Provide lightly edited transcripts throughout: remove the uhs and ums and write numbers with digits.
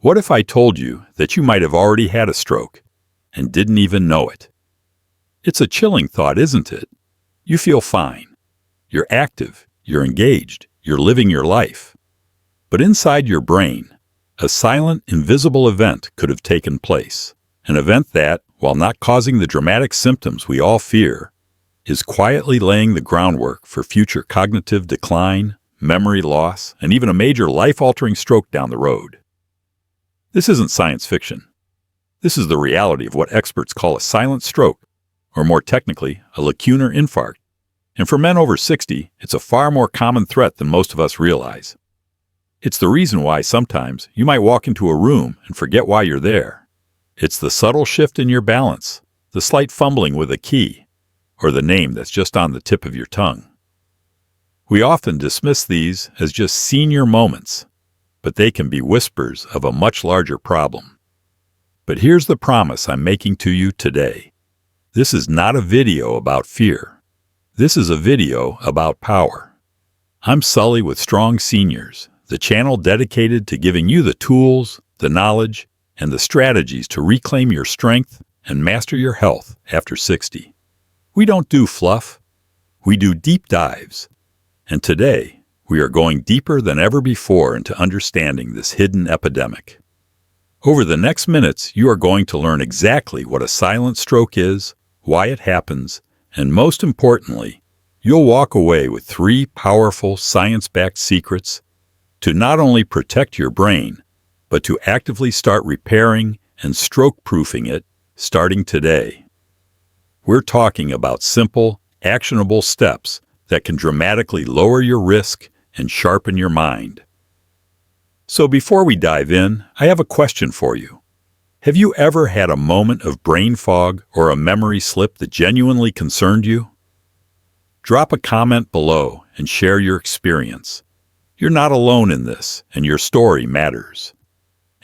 What if I told you that you might have already had a stroke and didn't even know it? It's a chilling thought, isn't it? You feel fine. You're active, you're engaged, you're living your life. But inside your brain, a silent, invisible event could have taken place. An event that, while not causing the dramatic symptoms we all fear, is quietly laying the groundwork for future cognitive decline, memory loss, and even a major life-altering stroke down the road. This isn't science fiction. This is the reality of what experts call a silent stroke, or more technically, a lacunar infarct. And for men over 60, it's a far more common threat than most of us realize. It's the reason why sometimes you might walk into a room and forget why you're there. It's the subtle shift in your balance, the slight fumbling with a key, or the name that's just on the tip of your tongue. We often dismiss these as just senior moments, but they can be whispers of a much larger problem. But here's the promise I'm making to you today. This is not a video about fear. This is a video about power. I'm Sully with Strong Seniors, the channel dedicated to giving you the tools, the knowledge, and the strategies to reclaim your strength and master your health after 60. We don't do fluff. We do deep dives. And today, we are going deeper than ever before into understanding this hidden epidemic. Over the next minutes, you are going to learn exactly what a silent stroke is, why it happens, and most importantly, you'll walk away with 3 powerful science-backed secrets to not only protect your brain, but to actively start repairing and stroke-proofing it starting today. We're talking about simple, actionable steps that can dramatically lower your risk and sharpen your mind. So before we dive in, I have a question for you. Have you ever had a moment of brain fog or a memory slip that genuinely concerned you? Drop a comment below and share your experience. You're not alone in this, and your story matters.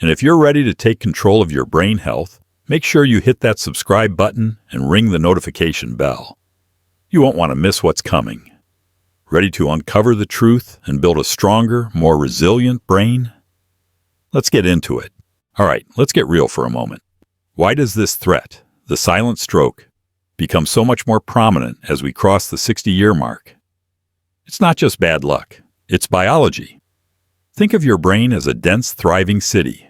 And if you're ready to take control of your brain health, make sure you hit that subscribe button and ring the notification bell. You won't want to miss what's coming. Ready to uncover the truth and build a stronger, more resilient brain? Let's get into it. All right, let's get real for a moment. Why does this threat, the silent stroke, become so much more prominent as we cross the 60-year mark? It's not just bad luck. It's biology. Think of your brain as a dense, thriving city.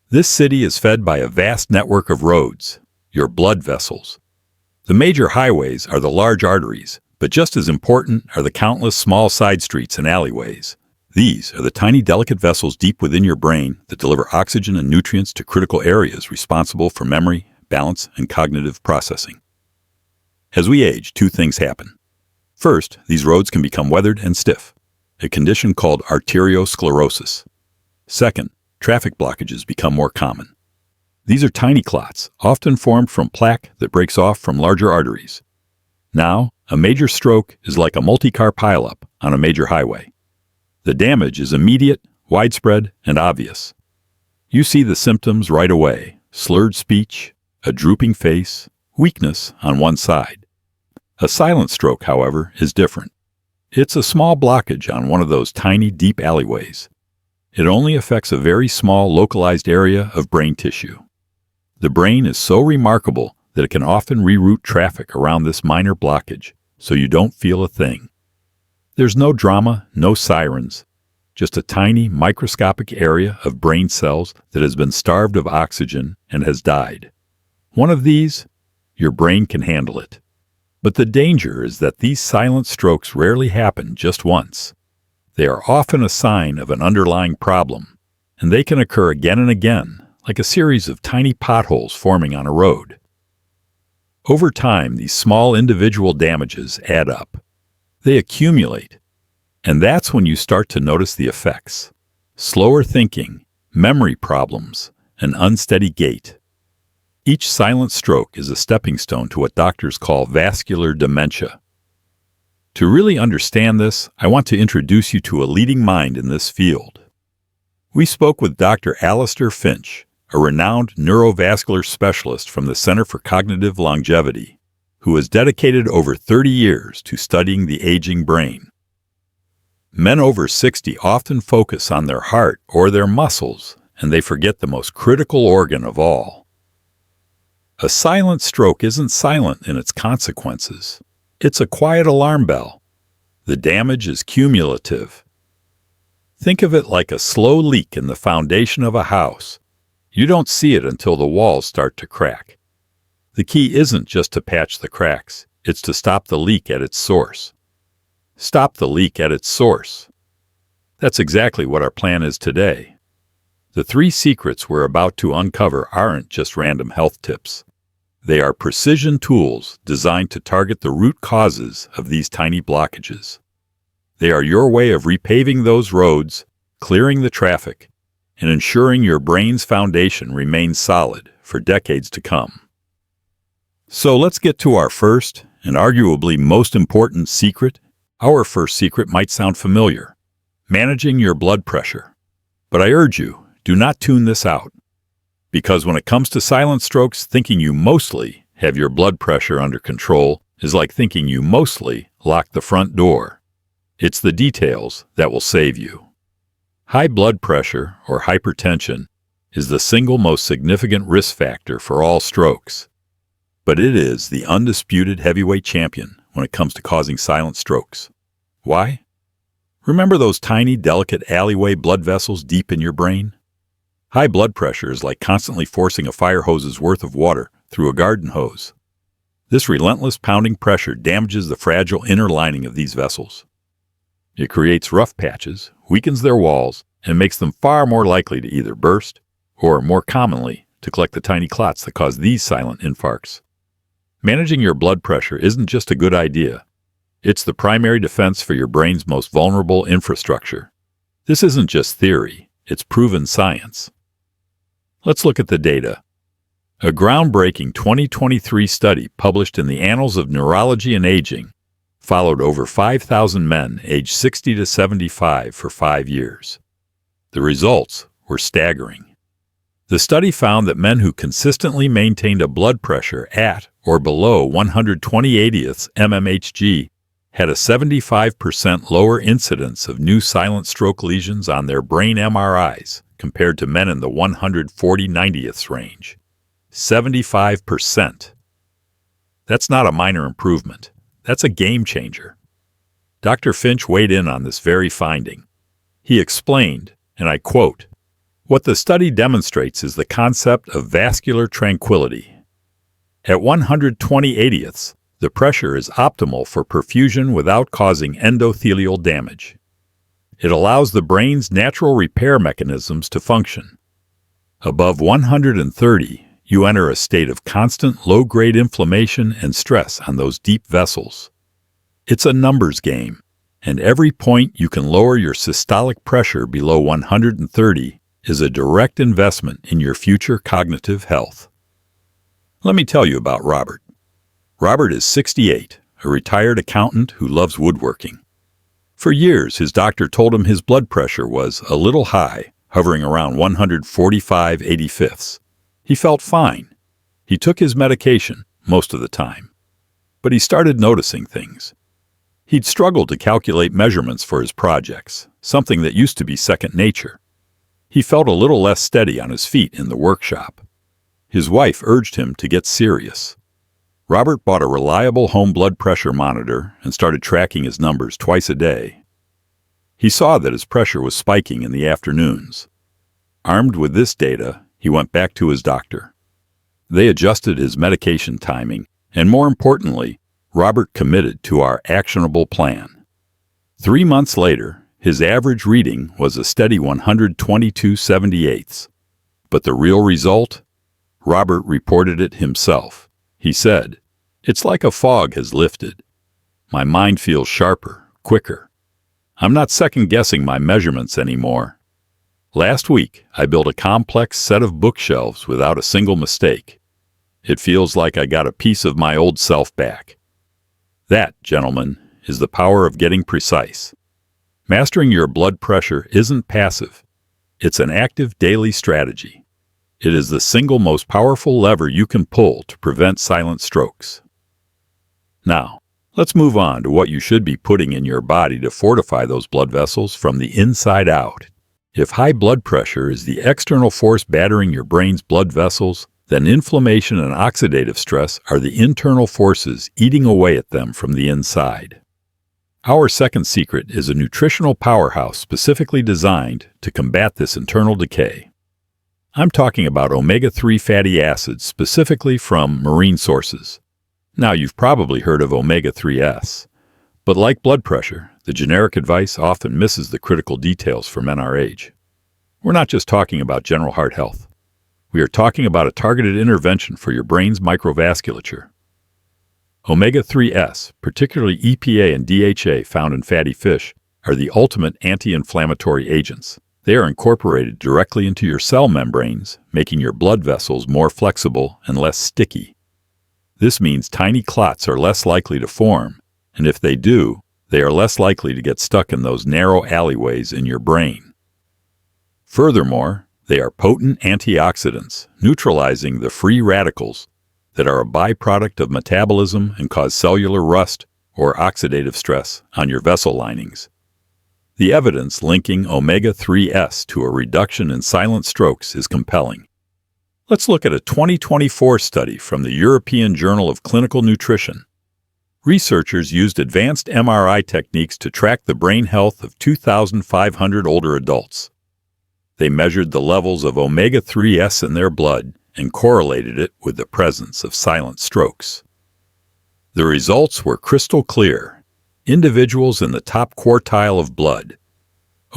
This city is fed by a vast network of roads, your blood vessels. The major highways are the large arteries, but just as important are the countless small side streets and alleyways. These are the tiny, delicate vessels deep within your brain that deliver oxygen and nutrients to critical areas responsible for memory, balance, and cognitive processing. As we age, 2 things happen. First, these roads can become weathered and stiff, a condition called arteriosclerosis. Second, traffic blockages become more common. These are tiny clots, often formed from plaque that breaks off from larger arteries. Now, a major stroke is like a multi-car pileup on a major highway. The damage is immediate, widespread, and obvious. You see the symptoms right away: slurred speech, a drooping face, weakness on one side. A silent stroke, however, is different. It's a small blockage on one of those tiny, deep alleyways. It only affects a very small, localized area of brain tissue. The brain is so remarkable that it can often reroute traffic around this minor blockage, so you don't feel a thing. There's no drama, no sirens, just a tiny, microscopic area of brain cells that has been starved of oxygen and has died. One of these, your brain can handle it. But the danger is that these silent strokes rarely happen just once. They are often a sign of an underlying problem, and they can occur again and again, like a series of tiny potholes forming on a road. Over time, these small individual damages add up. They accumulate, and that's when you start to notice the effects: slower thinking, memory problems, an unsteady gait. Each silent stroke is a stepping stone to what doctors call vascular dementia. To really understand this, I want to introduce you to a leading mind in this field. We spoke with Dr. Alistair Finch, a renowned neurovascular specialist from the Center for Cognitive Longevity, who has dedicated over 30 years to studying the aging brain. Men over 60 often focus on their heart or their muscles and they forget the most critical organ of all. A silent stroke isn't silent in its consequences. It's a quiet alarm bell. The damage is cumulative. Think of it like a slow leak in the foundation of a house. You don't see it until the walls start to crack. The key isn't just to patch the cracks, it's to stop the leak at its source. Stop the leak at its source. That's exactly what our plan is today. The 3 secrets we're about to uncover aren't just random health tips. They are precision tools designed to target the root causes of these tiny blockages. They are your way of repaving those roads, clearing the traffic, and ensuring your brain's foundation remains solid for decades to come. So let's get to our first, and arguably most important secret. Our first secret might sound familiar: managing your blood pressure. But I urge you, do not tune this out. Because when it comes to silent strokes, thinking you mostly have your blood pressure under control is like thinking you mostly locked the front door. It's the details that will save you. High blood pressure, or hypertension, is the single most significant risk factor for all strokes. But it is the undisputed heavyweight champion when it comes to causing silent strokes. Why? Remember those tiny, delicate alleyway blood vessels deep in your brain? High blood pressure is like constantly forcing a fire hose's worth of water through a garden hose. This relentless pounding pressure damages the fragile inner lining of these vessels. It creates rough patches, weakens their walls, and makes them far more likely to either burst or, more commonly, to collect the tiny clots that cause these silent infarcts. Managing your blood pressure isn't just a good idea. It's the primary defense for your brain's most vulnerable infrastructure. This isn't just theory, it's proven science. Let's look at the data. A groundbreaking 2023 study published in the Annals of Neurology and Aging followed over 5,000 men aged 60 to 75 for 5 years. The results were staggering. The study found that men who consistently maintained a blood pressure at or below 120/80ths mmHg had a 75% lower incidence of new silent stroke lesions on their brain MRIs compared to men in the 140/90ths range. 75%. That's not a minor improvement. That's a game changer. Dr. Finch weighed in on this very finding. He explained, and I quote, "What the study demonstrates is the concept of vascular tranquility. At 120/80ths, the pressure is optimal for perfusion without causing endothelial damage. It allows the brain's natural repair mechanisms to function. Above 130, you enter a state of constant low-grade inflammation and stress on those deep vessels. It's a numbers game, and every point you can lower your systolic pressure below 130 is a direct investment in your future cognitive health." Let me tell you about Robert. Robert is 68, a retired accountant who loves woodworking. For years, his doctor told him his blood pressure was a little high, hovering around 145/85ths. He felt fine. He took his medication most of the time. But he started noticing things. He'd struggled to calculate measurements for his projects, something that used to be second nature. He felt a little less steady on his feet in the workshop. His wife urged him to get serious. Robert bought a reliable home blood pressure monitor and started tracking his numbers twice a day. He saw that his pressure was spiking in the afternoons. Armed with this data, he went back to his doctor. They adjusted his medication timing, and more importantly, Robert committed to our actionable plan. 3 months later, his average reading was a steady 122/78ths. But the real result? Robert reported it himself. He said, "It's like a fog has lifted. My mind feels sharper, quicker. I'm not second-guessing my measurements anymore. Last week, I built a complex set of bookshelves without a single mistake. It feels like I got a piece of my old self back." That, gentlemen, is the power of getting precise. Mastering your blood pressure isn't passive. It's an active daily strategy. It is the single most powerful lever you can pull to prevent silent strokes. Now, let's move on to what you should be putting in your body to fortify those blood vessels from the inside out. If high blood pressure is the external force battering your brain's blood vessels, then inflammation and oxidative stress are the internal forces eating away at them from the inside. Our second secret is a nutritional powerhouse specifically designed to combat this internal decay. I'm talking about omega-3 fatty acids, specifically from marine sources. Now, you've probably heard of omega-3s, but like blood pressure, the generic advice often misses the critical details for men our age. We're not just talking about general heart health. We are talking about a targeted intervention for your brain's microvasculature. Omega-3s, particularly EPA and DHA found in fatty fish, are the ultimate anti-inflammatory agents. They are incorporated directly into your cell membranes, making your blood vessels more flexible and less sticky. This means tiny clots are less likely to form, and if they do, they are less likely to get stuck in those narrow alleyways in your brain. Furthermore, they are potent antioxidants, neutralizing the free radicals that are a byproduct of metabolism and cause cellular rust or oxidative stress on your vessel linings. The evidence linking omega-3s to a reduction in silent strokes is compelling. Let's look at a 2024 study from the European Journal of Clinical Nutrition. Researchers used advanced MRI techniques to track the brain health of 2,500 older adults. They measured the levels of omega-3s in their blood and correlated it with the presence of silent strokes. The results were crystal clear. Individuals in the top quartile of blood,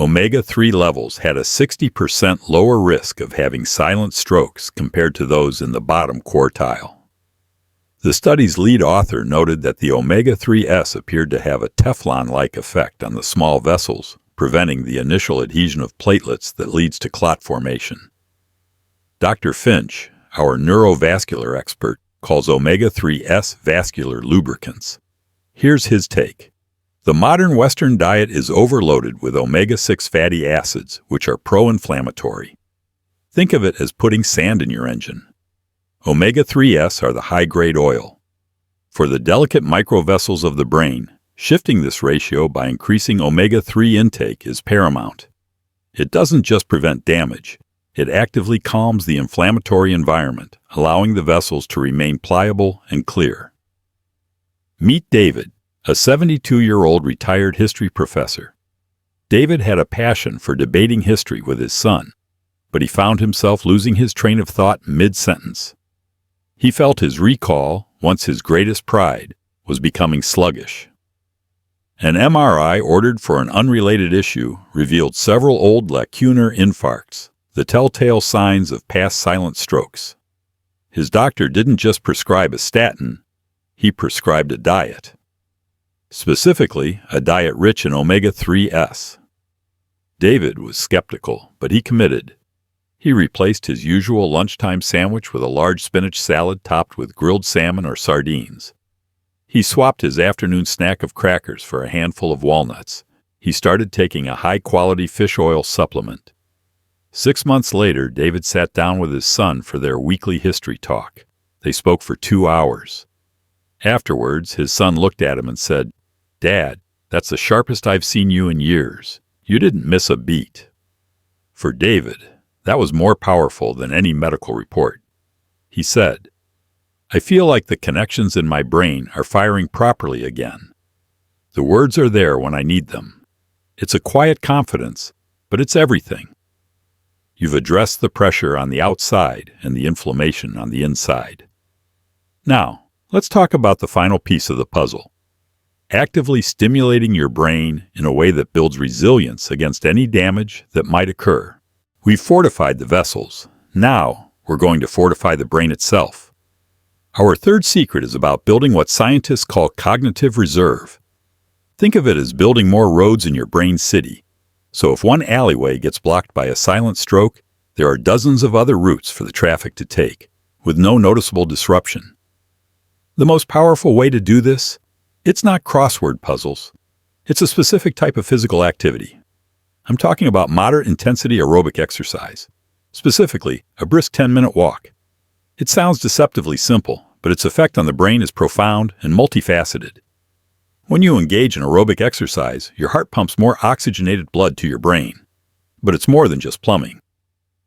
omega-3 levels had a 60% lower risk of having silent strokes compared to those in the bottom quartile. The study's lead author noted that the omega-3s appeared to have a Teflon-like effect on the small vessels, preventing the initial adhesion of platelets that leads to clot formation. Dr. Finch, our neurovascular expert, calls omega-3s vascular lubricants. Here's his take. The modern Western diet is overloaded with omega-6 fatty acids, which are pro-inflammatory. Think of it as putting sand in your engine. Omega-3s are the high-grade oil. For the delicate microvessels of the brain, shifting this ratio by increasing omega-3 intake is paramount. It doesn't just prevent damage, it actively calms the inflammatory environment, allowing the vessels to remain pliable and clear. Meet David, a 72-year-old retired history professor. David had a passion for debating history with his son, but he found himself losing his train of thought mid-sentence. He felt his recall, once his greatest pride, was becoming sluggish. An MRI ordered for an unrelated issue revealed several old lacunar infarcts, the telltale signs of past silent strokes. His doctor didn't just prescribe a statin, he prescribed a diet. Specifically, a diet rich in omega-3s. David was skeptical, but he committed. He replaced his usual lunchtime sandwich with a large spinach salad topped with grilled salmon or sardines. He swapped his afternoon snack of crackers for a handful of walnuts. He started taking a high-quality fish oil supplement. 6 months later, David sat down with his son for their weekly history talk. They spoke for 2 hours. Afterwards, his son looked at him and said, "Dad, that's the sharpest I've seen you in years. You didn't miss a beat." For David, that was more powerful than any medical report. He said, "I feel like the connections in my brain are firing properly again. The words are there when I need them. It's a quiet confidence, but it's everything. You've addressed the pressure on the outside and the inflammation on the inside." Now, let's talk about the final piece of the puzzle. Actively stimulating your brain in a way that builds resilience against any damage that might occur. We've fortified the vessels. Now, we're going to fortify the brain itself. Our third secret is about building what scientists call cognitive reserve. Think of it as building more roads in your brain city. So if one alleyway gets blocked by a silent stroke, there are dozens of other routes for the traffic to take, with no noticeable disruption. The most powerful way to do this? It's not crossword puzzles. It's a specific type of physical activity. I'm talking about moderate-intensity aerobic exercise, specifically a brisk 10-minute walk. It sounds deceptively simple, but its effect on the brain is profound and multifaceted. When you engage in aerobic exercise, your heart pumps more oxygenated blood to your brain. But it's more than just plumbing.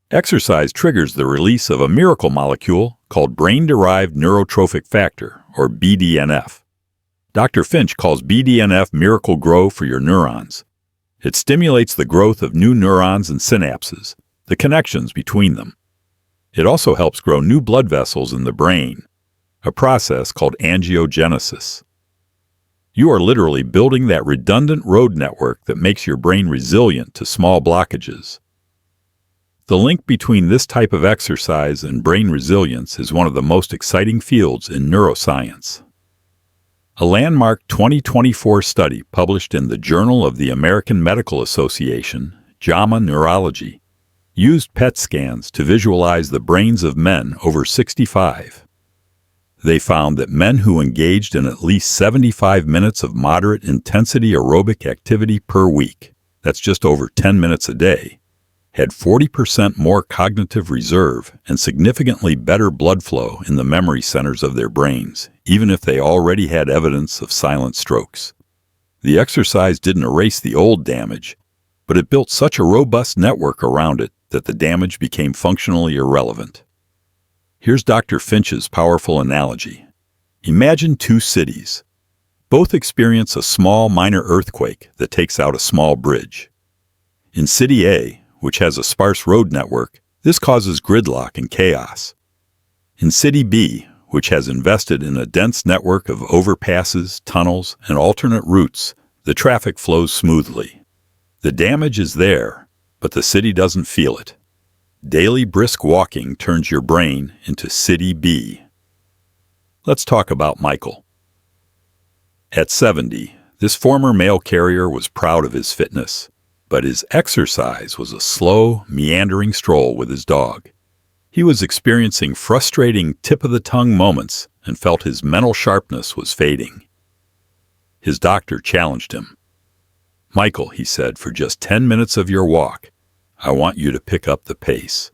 Exercise triggers the release of a miracle molecule called brain-derived neurotrophic factor, or BDNF. Dr. Finch calls BDNF miracle grow for your neurons. It stimulates the growth of new neurons and synapses, the connections between them. It also helps grow new blood vessels in the brain, a process called angiogenesis. You are literally building that redundant road network that makes your brain resilient to small blockages. The link between this type of exercise and brain resilience is one of the most exciting fields in neuroscience. A landmark 2024 study published in the Journal of the American Medical Association, JAMA Neurology, used PET scans to visualize the brains of men over 65. They found that men who engaged in at least 75 minutes of moderate intensity aerobic activity per week, that's just over 10 minutes a day, had 40% more cognitive reserve and significantly better blood flow in the memory centers of their brains, even if they already had evidence of silent strokes. The exercise didn't erase the old damage, but it built such a robust network around it that the damage became functionally irrelevant. Here's Dr. Finch's powerful analogy. Imagine two cities. Both experience a small minor earthquake that takes out a small bridge. In City A, which has a sparse road network, this causes gridlock and chaos. In City B, which has invested in a dense network of overpasses, tunnels, and alternate routes, the traffic flows smoothly. The damage is there, but the city doesn't feel it. Daily brisk walking turns your brain into City B. Let's talk about Michael. At 70, this former mail carrier was proud of his fitness, but his exercise was a slow, meandering stroll with his dog. He was experiencing frustrating tip-of-the-tongue moments and felt his mental sharpness was fading. His doctor challenged him. "Michael," he said, "for just 10 minutes of your walk, I want you to pick up the pace.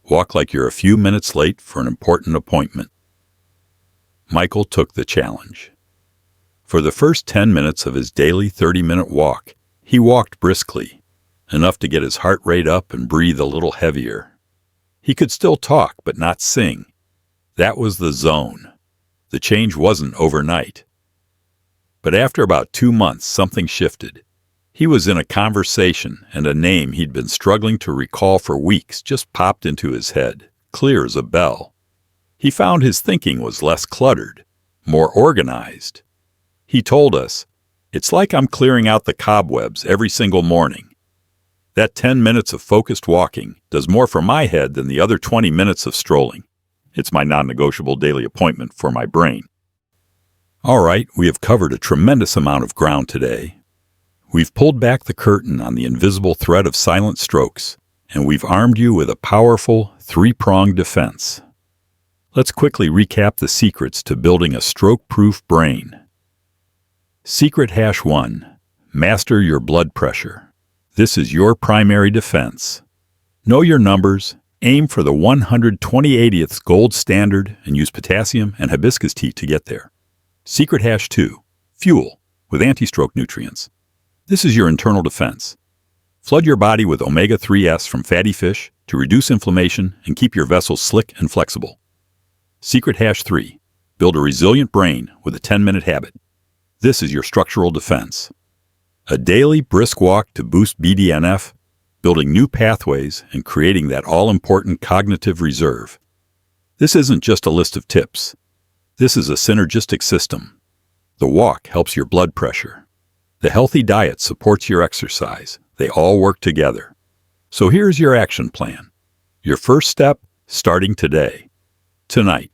Walk like you're a few minutes late for an important appointment." Michael took the challenge. For the first 10 minutes of his daily 30-minute walk, he walked briskly, enough to get his heart rate up and breathe a little heavier. He could still talk, but not sing. That was the zone. The change wasn't overnight. But after about 2 months, something shifted. He was in a conversation, and a name he'd been struggling to recall for weeks just popped into his head, clear as a bell. He found his thinking was less cluttered, more organized. He told us, "It's like I'm clearing out the cobwebs every single morning. That 10 minutes of focused walking does more for my head than the other 20 minutes of strolling. It's my non-negotiable daily appointment for my brain." All right, we have covered a tremendous amount of ground today. We've pulled back the curtain on the invisible threat of silent strokes, and we've armed you with a powerful, three-pronged defense. Let's quickly recap the secrets to building a stroke-proof brain. Secret #1. Master your blood pressure. This is your primary defense. Know your numbers, aim for the 120/80th gold standard, and use potassium and hibiscus tea to get there. Secret #2. Fuel with anti-stroke nutrients. This is your internal defense. Flood your body with omega-3s from fatty fish to reduce inflammation and keep your vessels slick and flexible. Secret #3. Build a resilient brain with a 10-minute habit. This is your structural defense. A daily brisk walk to boost BDNF, building new pathways and creating that all-important cognitive reserve. This isn't just a list of tips. This is a synergistic system. The walk helps your blood pressure. The healthy diet supports your exercise. They all work together. So here's your action plan. Your first step, starting today. Tonight,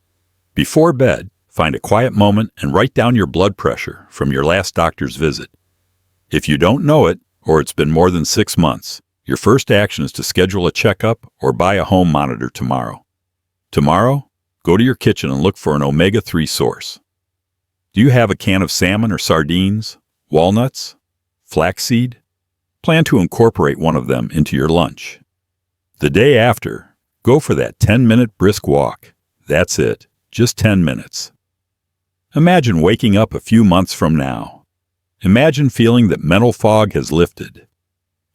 before bed, find a quiet moment and write down your blood pressure from your last doctor's visit. If you don't know it, or it's been more than 6 months, your first action is to schedule a checkup or buy a home monitor tomorrow. Tomorrow, go to your kitchen and look for an omega-3 source. Do you have a can of salmon or sardines, walnuts, flaxseed? Plan to incorporate one of them into your lunch. The day after, go for that 10-minute brisk walk. That's it, just 10 minutes. Imagine waking up a few months from now. Imagine feeling that mental fog has lifted.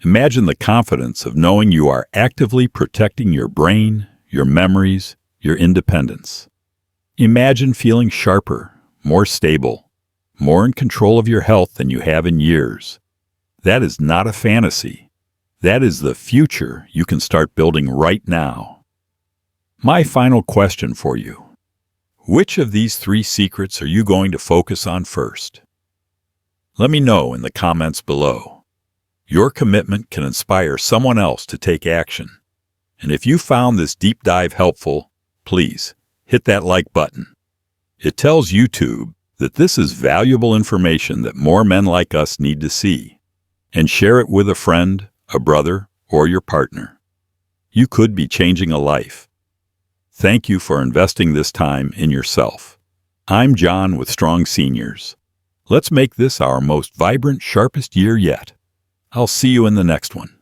Imagine the confidence of knowing you are actively protecting your brain, your memories, your independence. Imagine feeling sharper, more stable, more in control of your health than you have in years. That is not a fantasy. That is the future you can start building right now. My final question for you. Which of these 3 secrets are you going to focus on first? Let me know in the comments below. Your commitment can inspire someone else to take action. And if you found this deep dive helpful, please hit that like button. It tells YouTube that this is valuable information that more men like us need to see. And share it with a friend, a brother, or your partner. You could be changing a life. Thank you for investing this time in yourself. I'm John with Strong Seniors. Let's make this our most vibrant, sharpest year yet. I'll see you in the next one.